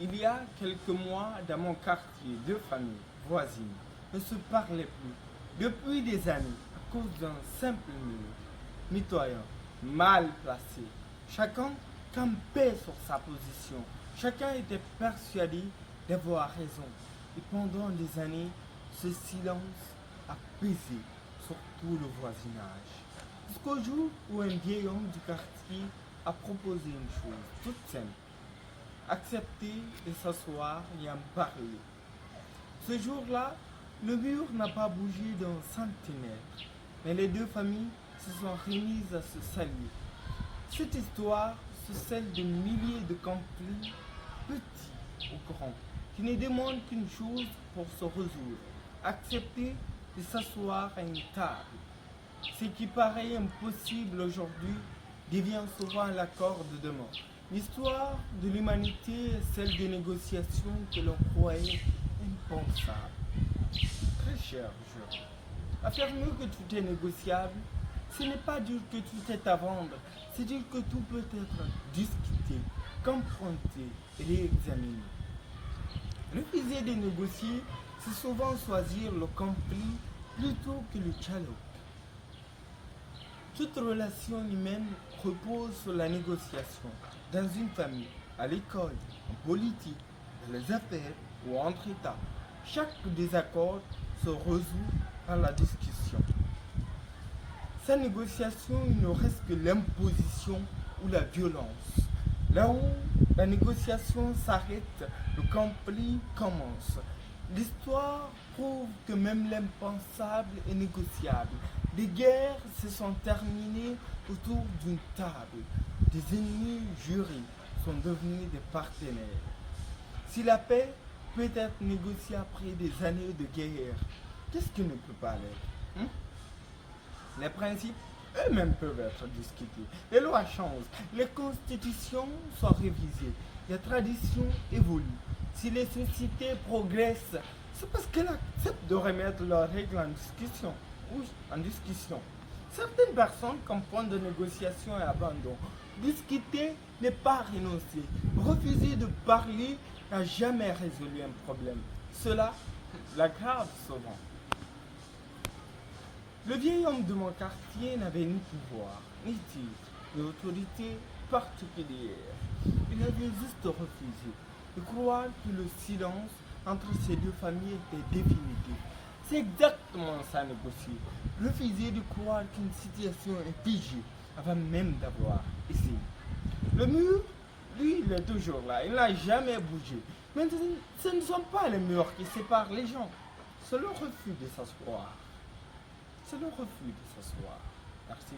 Il y a quelques mois, dans mon quartier, deux familles voisines ne se parlaient plus depuis des années à cause d'un simple mur mitoyen, mal placé. Chacun campait sur sa position. Chacun était persuadé d'avoir raison. Et pendant des années, ce silence a pesé sur tout le voisinage. Jusqu'au jour où un vieil homme du quartier a proposé une chose toute simple: accepter de s'asseoir et en parler. Ce jour-là, le mur n'a pas bougé d'un centimètre, mais les deux familles se sont remises à se saluer. Cette histoire, c'est celle de milliers de conflits, petits ou grands, qui ne demandent qu'une chose pour se résoudre: accepter de s'asseoir à une table. Ce qui paraît impossible aujourd'hui devient souvent l'accord de demain. L'histoire de l'humanité est celle des négociations que l'on croyait impensables. Très cher Jérôme, affirmer que tout est négociable, ce n'est pas dire que tout est à vendre, c'est dire que tout peut être discuté, confronté et réexaminé. Refuser de négocier, c'est souvent choisir le conflit plutôt que le dialogue. Toute relation humaine repose sur la négociation. Dans une famille, à l'école, en politique, dans les affaires ou entre États, chaque désaccord se résout par la discussion. Sans négociation, il ne reste que l'imposition ou la violence. Là où la négociation s'arrête, le conflit commence. L'histoire prouve que même l'impensable est négociable. Des guerres se sont terminées autour d'une table. Des ennemis jurés sont devenus des partenaires. Si la paix peut être négociée après des années de guerre, qu'est-ce qui ne peut pas l'être? Les principes eux-mêmes peuvent être discutés. Les lois changent, les constitutions sont révisées, les traditions évoluent. Si les sociétés progressent, c'est parce qu'elles acceptent de remettre leurs règles en discussion. Oui, en discussion. Certaines personnes confondent de négociation et abandon. Discuter n'est pas renoncer. Refuser de parler n'a jamais résolu un problème. Cela l'aggrave souvent. Le vieil homme de mon quartier n'avait ni pouvoir, ni titre, ni autorité particulière. Il avait juste refusé de croire que le silence entre ces deux familles était définitif. C'est exactement ça négocier. Refuser de croire qu'une situation est figée avant même d'avoir essayé. Le mur, lui, il est toujours là. Il n'a jamais bougé. Mais ce ne sont pas les murs qui séparent les gens. C'est le refus de s'asseoir. C'est le refus de s'asseoir. Merci.